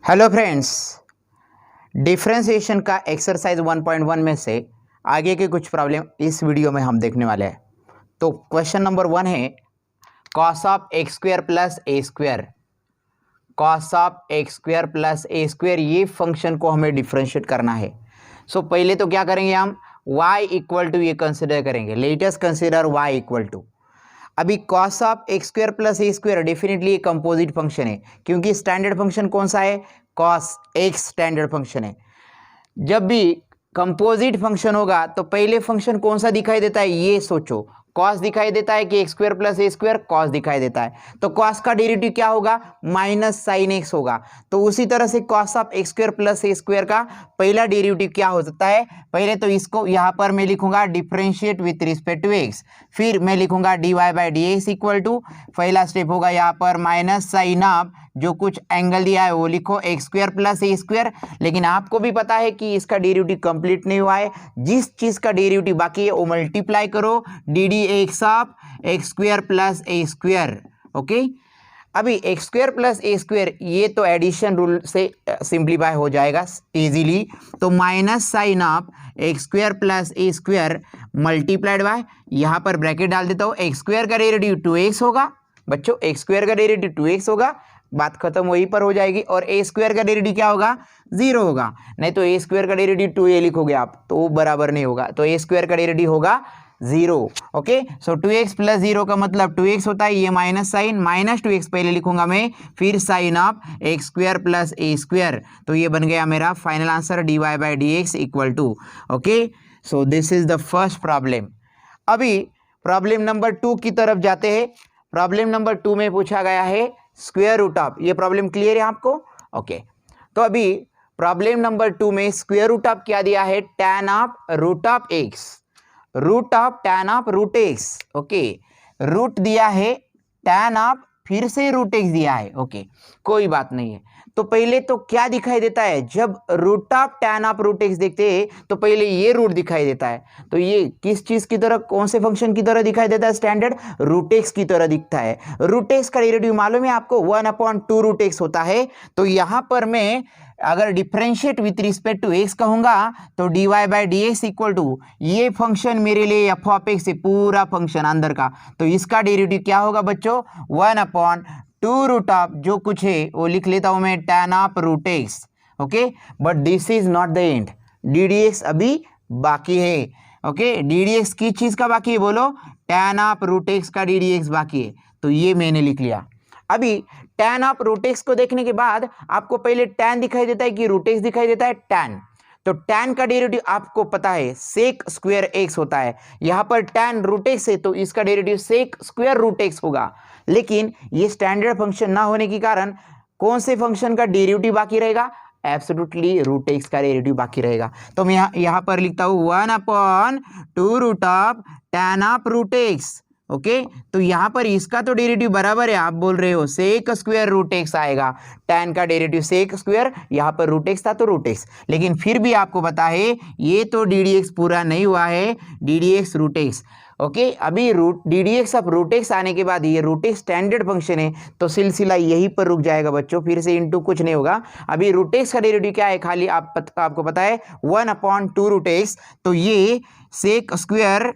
Hello friends, differentiation का exercise 1.1 में से आगे के कुछ प्रॉब्लम इस वीडियो में हम देखने वाले हैं। तो क्वेश्चन नंबर 1 है cos of x square plus a square. Cos of x square plus a square, ये फंक्शन को हमें डिफरेंशिएट करना है। सो पहले तो क्या करेंगे, हम y इक्वल टू ये कंसिडर करेंगे। Let us consider y equal to, अभी cos of x square plus a square definitely एक कंपोजिट फंक्शन है, क्योंकि स्टैंडर्ड फंक्शन कौन सा है, कॉस एक्स स्टैंडर्ड फंक्शन है। जब भी कंपोजिट फंक्शन होगा तो पहले फंक्शन कौन सा दिखाई देता है, ये सोचो। कॉस दिखाई देता है कि x square plus a square, cos दिखाई देता है। तो कॉस का डेरिवेटिव क्या होगा, माइनस साइन एक्स होगा। तो उसी तरह से cos of x square plus a square का पहला डेरिवेटिव क्या हो सकता है, पहले तो इसको यहां पर मैं लिखूंगा differentiate with respect to x, फिर मैं लिखूंगा d y by d x equal to, पहला स्टेप होगा यहाँ पर माइनस साइन ऑफ जो कुछ एंगल दिया है वो लिखो x square plus a square. लेकिन आपको भी पता है कि इसका डेरिवेटिव कंप्लीट नहीं हुआ है, जिस चीज का डेरिवेटिव बाकी है वो मल्टीप्लाई करो D d x of x square plus a square. Okay, अभी x square plus a square ये तो एडिशन रूल से सिंप्लीफाई हो जाएगा इजीली। तो minus sine of x square plus a square multiplied by, यहाँ पर ब्रैकेट डाल देता हूँ, एक्स स्क्वायर का डेरिवेटिव 2x होगा बच्चों, एक्स स्क्वायर का डेरिवेटिव 2x होगा, बात खत्म वहीं पर हो जाएगी। और ए स्क्वायर का डेरिवेटिव क्या होगा, 0 होगा। नहीं तो ए स्क्वायर का डेरिवेटिव 2a लिखोगे आप तो वो बराबर नहीं होगा, तो ए स्क्वायर का डेरिवेटिव होगा 0। ओके, सो 2x प्लस 0 का मतलब 2x होता है, ये माइनस साइन, माइनस 2x पहले लिखूंगा मैं, फिर sine of x square plus a square. तो ये बन गया मेरा final answer d y by d x equal to. Okay, so this is the first problem. अभी प्रॉब्लम नंबर 2 की तरफ जाते हैं। प्रॉब्लम नंबर 2 में पूछा गया है स्क्वायर रूट ऑफ, ये प्रॉब्लम क्लियर है आपको? ओके, तो अभी प्रॉब्लम नंबर 2 में स्क्वायर रूट ऑफ क्या दिया है, tan of root of x, root of tan of root x. Okay, root दिया है tan ऑफ, फिर से रूट एक्स दिया है। ओके, कोई बात नहीं है। तो पहले तो क्या दिखाई देता है, जब root of tan of root x देखते हैं तो पहले ये रूट दिखाई देता है। तो ये किस चीज की तरह, कौन से फंक्शन की तरह दिखाई देता है, स्टैंडर्ड रूट एक्स की तरह दिखता है। रूट एक्स का डेरिवेटिव मालूम है आपको, 1/2 रूट एक्स होता है। तो यहां पर मैं अगर differentiate with respect to x कहूंगा तो d y by d x equal to, ये फंक्शन मेरे लिए एफ ऑफ एक्स है, पूरा फंक्शन अंदर का, तो इसका डेरिवेटिव क्या होगा बच्चों, 1/2 रूट ऑफ जो कुछ है वो लिख लेता हूं मैं tan of root x. Okay, but this is not the end, d d x अभी बाकी है। ओके, डी डी एक्स किस चीज का बाकी है बोलो, tan ऑफ रूट एक्स का डी डी एक्स बाकी है। तो ये मैंने लिख लिया। अभी tan ऑफ रूट एक्स को देखने के बाद आपको पहले tan दिखाई देता है कि रूट एक्स दिखाई देता है, tan। तो tan का डेरिवेटिव आपको पता है सेक स्क्वायर एक्स होता है, यहां पर tan रूट एक्स है तो इसका derivative sec square root x होगा। लेकिन ये स्टैंडर्ड फंक्शन ना होने के कारण कौन से फंक्शन का डेरिवेटिव बाकी रहेगा, एब्सोल्युटली रूट एक्स का डेरिवेटिव बाकी रहेगा। तो मैं यहां पर लिखता हूं 1/2 root of tan of root x. Okay, तो यहां पर इसका तो डेरिवेटिव बराबर है, आप बोल रहे हो सेक स्क्वायर रूट एक्स आएगा, tan का डेरिवेटिव सेक स्क्वायर, यहां पर रूट एक्स था तो रूट एक्स। लेकिन फिर भी आपको पता है ये तो डी डी एक्स पूरा नहीं हुआ है, d d x root x. Okay, अभी रूट डी डी एक्स, अब रूट एक्स आने के बाद ये रूट एक्स स्टैंडर्ड फंक्शन है तो सिलसिला यहीं पर रुक जाएगा बच्चों, फिर से इनटू कुछ नहीं होगा। अभी रूट एक्स का डेरिवेटिव क्या है, खाली आपको पता है 1/2 रूट एक्स, तो ये sec square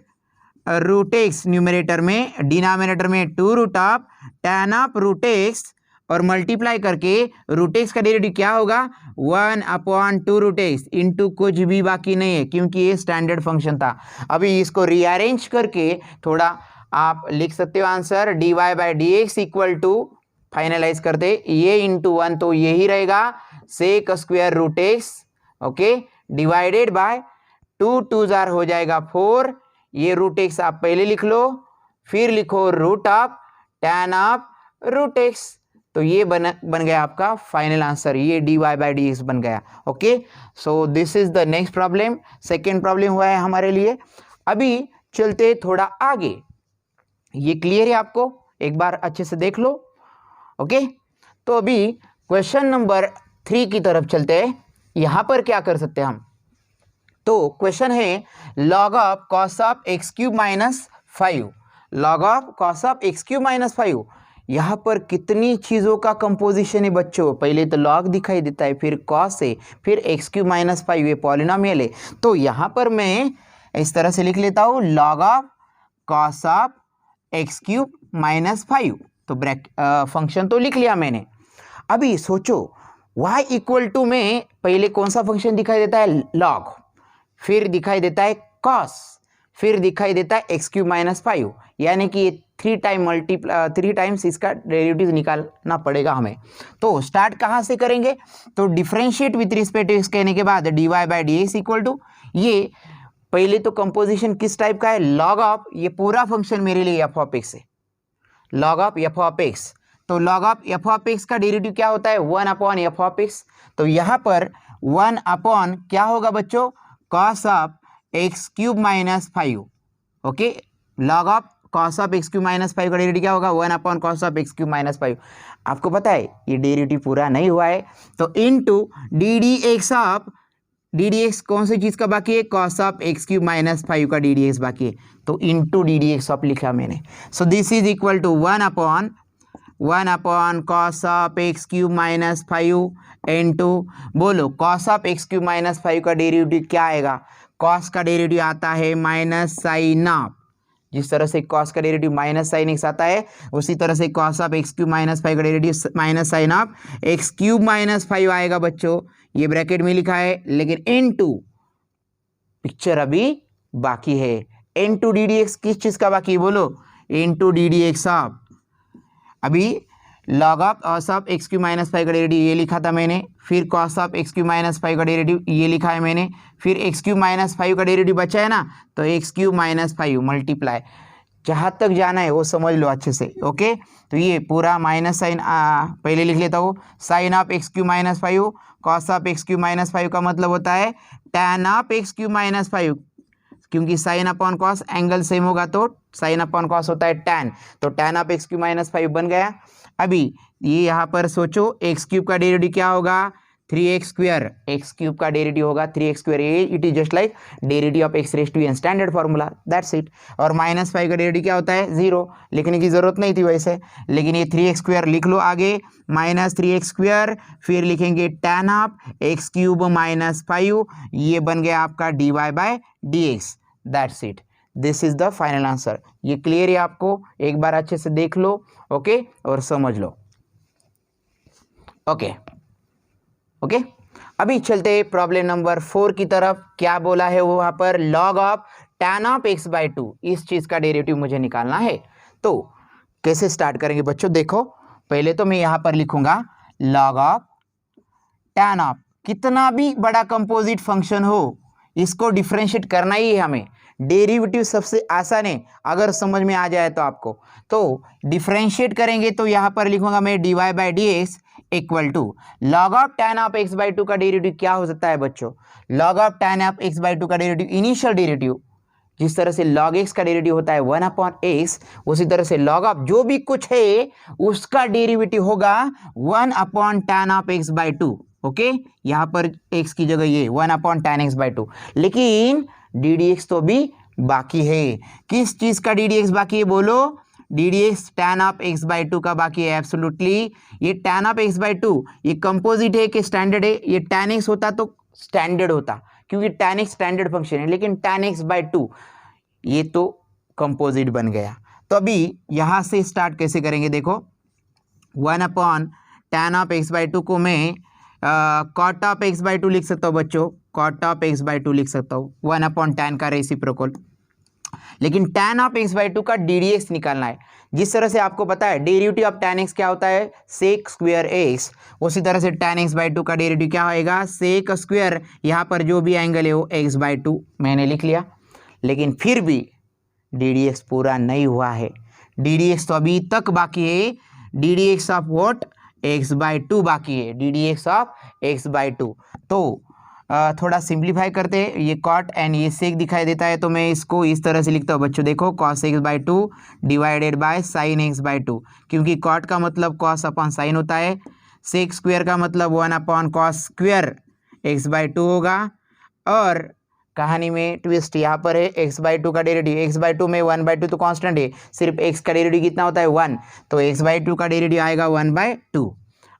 root x numerator में, डिनोमिनेटर में 2 root of tan of root x और मल्टीप्लाई करके रूट एक्स का डेरिवेटिव क्या होगा, 1/2 रूट एक्स इंटू कुछ भी बाकी नहीं है क्योंकि ये स्टैंडर्ड फंक्शन था। अभी इसको रीअरेंज करके थोड़ा आप लिख सकते हो answer d y by d x equal to, finalize करते ये इंटू 1 तो यही रहेगा sec square root x. Okay, divided by 2 2 जार हो जाएगा 4, ये रूट एक्स आप पहले लिख लो, फिर लिखो root of tan of root x. तो ये बन गया आपका फाइनल आंसर, ये d y by d x बन गया। Okay, so this is the next problem, second problem हुआ है हमारे लिए। अभी चलते थोड़ा आगे, ये क्लियर है आपको, एक बार अच्छे से देख लो। ओके, तो अभी क्वेश्चन नंबर 3 की तरफ चलते हैं। यहां पर क्या कर सकते हैं हम, तो क्वेश्चन है log of cos of x cube minus 5, log of cos of x cube minus 5, यहाँ पर कितनी चीज़ों का कंपोजिशन है बच्चों। पहले तो लॉग दिखाई देता है, फिर कॉस है, फिर x³ - 5 ये पॉलिनोमियल है। तो यहाँ पर मैं इस तरह से लिख लेता हूँ log of cos of x³ - 5। तो फंक्शन तो लिख लिया मैंने। अभी सोचो y = में पहले कौन सा फंक्शन दिखाई देता है, लॉग, फिर दिखाई देता है कॉस, फिर दिखाई देता है x³ - 5, यानी कि 3 टाइम्स इसका डेरिवेटिव निकालना पड़ेगा हमें। तो स्टार्ट कहाँ से करेंगे, तो differentiate with respect to x कहने के बाद dy/dx = ये पहले तो कंपोजिशन किस टाइप का है, लॉग ऑफ, ये पूरा फंक्शन मेरे लिए f(x) है, लॉग ऑफ f(x). तो log ऑफ f(x) का डेरिवेटिव क्या होता है, 1/f(x). तो यहाँ पर 1/ क्या होगा बच्चों, cos of x³ - 5। Okay, log of cos of x³ - 5 का डेरिवेटिव क्या होगा, 1/cos ऑफ x³ - 5। आपको पता है ये डेरिवेटिव पूरा नहीं हुआ है, तो इनटू ddx कौन सी चीज़ का बाकी है, cos ऑफ x³ - 5 का ddx बाकी है, तो इनटू ddx ऑफ लिखा मैंने। So this is equal to 1/cos of x³ - 5 into, बोलो cos ऑफ x³ - 5 का डेरिवेटिव क्या आएगा, cos का डेरिवेटिव आता है -sin ऑफ, जिस तरह से cos का डेरिवेटिव -sin x आता है, उसी तरह से cos ऑफ x³ - 5 का डेरिवेटिव -sin ऑफ x³ - 5 आएगा बच्चों। ये ब्रैकेट में लिखा है, लेकिन इनटू पिक्चर अभी बाकी है। इनटू ddx किस चीज़ का बाकी है, बोलो, इनटू ddx ऑफ, अभी log of cos of x³ - 5 का डेरिवेटिव ये लिखा था मैंने, फिर cos ऑफ x³ - 5 का डेरिवेटिव ये लिखा है मैंने, फिर x³ - 5 का डेरिवेटिव बचा है ना, तो x³ - 5 मल्टीप्लाई, जहाँ तक जाना है वो समझ लो अच्छे से। ओके, तो ये पूरा माइनस साइन पहले लिख लेता हूँ, sign of x³ - 5, cos of x³ - 5 का मतलब होता है tan ऑफ x³ - 5, क्योंकि sine upon cos angle same होगा तो साइन अपॉन कॉस होता है tan, तो tan ऑफ x³ - 5 बन गया। अभी ये यहाँ पर सोचो x³ का डेरिवेटिव क्या होगा, 3x², x³ का डेरिवेटिव होगा 3x², ये it is just like derivative of x⁻n, standard formula, that's it. और -5 का डेरिवेटिव क्या होता है, 0, लिखने की जरूरत नहीं थी वैसे, लेकिन ये 3x² लिख लो आगे, -3x², फिर लिखेंगे tan ऑफ x³ - 5, ये बन गया आपका dy/dx, that's it, this is the final answer. ये क्लियर है आपको, एक बार अच्छे से देख लो, ओके, और समझ लो। ओके, अभी चलते प्रॉब्लम नंबर 4 की तरफ। क्या बोला है वहां पर, log of tan of x/2, इस चीज का डेरिवेटिव मुझे निकालना है। तो कैसे स्टार्ट करेंगे बच्चों, देखो पहले तो मैं यहां पर लिखूंगा log ऑफ tan ऑफ, कितना भी बड़ा कंपोजिट फंक्शन हो इसको डिफरेंशिएट करना ही है हमें, डेरिवेटिव सबसे आसान है अगर समझ में आ जाए तो आपको। तो डिफरेंशिएट करेंगे तो यहाँ पर लिखूंगा मैं dy/dx equal to log of tan of x/2 का डेरिवेटिव क्या हो सकता है बच्चों, log of tan of x/2 का डेरिवेटिव इनिशियल डेरिवेटिव, जिस तरह से log x का डेरिवेटिव होता है 1/x, उसी तरह से log ऑफ जो भी कुछ है उसका डेरिवेटिव होगा 1/tan ऑफ x/2। ओके, यहाँ पर x की जगह ये 1/tan x/2, लेकिन ddx तो भी बाकी है। किस चीज का ddx बाकी है, बोलो, ddx tan ऑफ x/2 का बाकी है, एब्सोल्युटली। ये tan ऑफ x/2 ये कंपोजिट है कि स्टैंडर्ड है, ये tan x होता तो स्टैंडर्ड होता, क्योंकि tan x स्टैंडर्ड फंक्शन है, लेकिन tan x/2 ये तो कंपोजिट बन गया। तो अभी यहां से स्टार्ट कैसे करेंगे, देखो 1/tan ऑफ x/2 को मैं cot ऑफ x/2 लिख सकता हूँ बच्चों, cot ऑफ x/2 लिख सकता हूँ, 1/tan का रेसिप्रोकल। लेकिन tan ऑफ x/2 का ddx निकालना है। जिस तरह से आपको पता है डेरिवेटिव ऑफ tan x क्या होता है, sec² x, उसी तरह से tan x/2 का डेरिवेटिव क्या होएगा, sec², यहाँ पर जो भी एंगल है वो x/2 मैंने लिख लिया। लेकिन फिर भी ddx पूरा नहीं हुआ है, ddx तो अभी तक बाकी है, ddx ऑफ व्हाट, x/2 बाकी है, ddx ऑफ x/2। तो थोड़ा सिंप्लीफाई करते हैं, ये कॉट एंड ये सेक दिखाई देता है तो मैं इसको इस तरह से लिखता हूँ बच्चों, देखो cos x/2 divided by sin x/2, क्योंकि कॉट का मतलब cos अपॉन साइन होता है, sec² का मतलब 1/cos² x/2 होगा, और कहानी में ट्विस्ट यहाँ पर है x/2 का डेरिवेटिव, x/2 में 1/2 तो कांस्टेंट है, सिर्फ x का डेरिवेटिव कितना होता है 1, तो x/2 का डेरिवेटिव आएगा 1/2।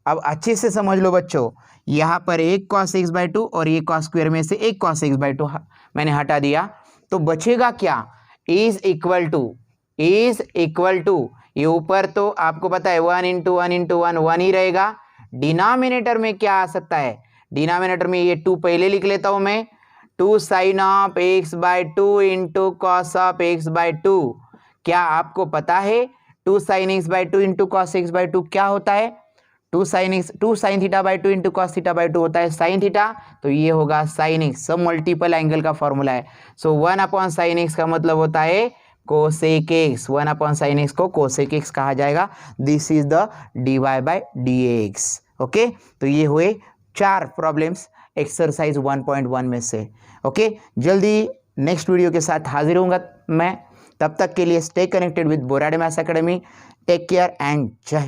अब अच्छे से समझ लो बच्चों, यहाँ पर एक cos x/2 और ये cos स्क्वायर में से एक cos x/2 मैंने हटा दिया, तो बचेगा क्या, इज इक्वल टू ये ऊपर तो आपको पता है 1 × 1 × 1 1 ही रहेगा। डिनोमिनेटर में क्या आ सकता है, डिनोमिनेटर में ये 2 पहले लिख लेता हूं मैं, 2 sin of x/2 into cos of x/2। क्या आपको पता है 2 sin x/2 into cos x/2 क्या होता है, 2 sin θ/2 इंटू कॉस θ/2 होता है sin थीटा, तो ये होगा sin x, सब मल्टीपल एंगल का फॉर्मूला है। सो 1/sin x का मतलब होता है कोसेक x, 1/sin x को कोसेक x कहा जाएगा। This is the dy/dx। Okay, तो ये हुए 4 प्रॉब्लम्स एक्सरसाइज 1.1 में से। ओके, जल्दी नेक्स्ट वीडियो के साथ हाजिर होऊंगा मैं, तब तक के लिए stay connected with Borade maths academy. Take care and Jai Hind.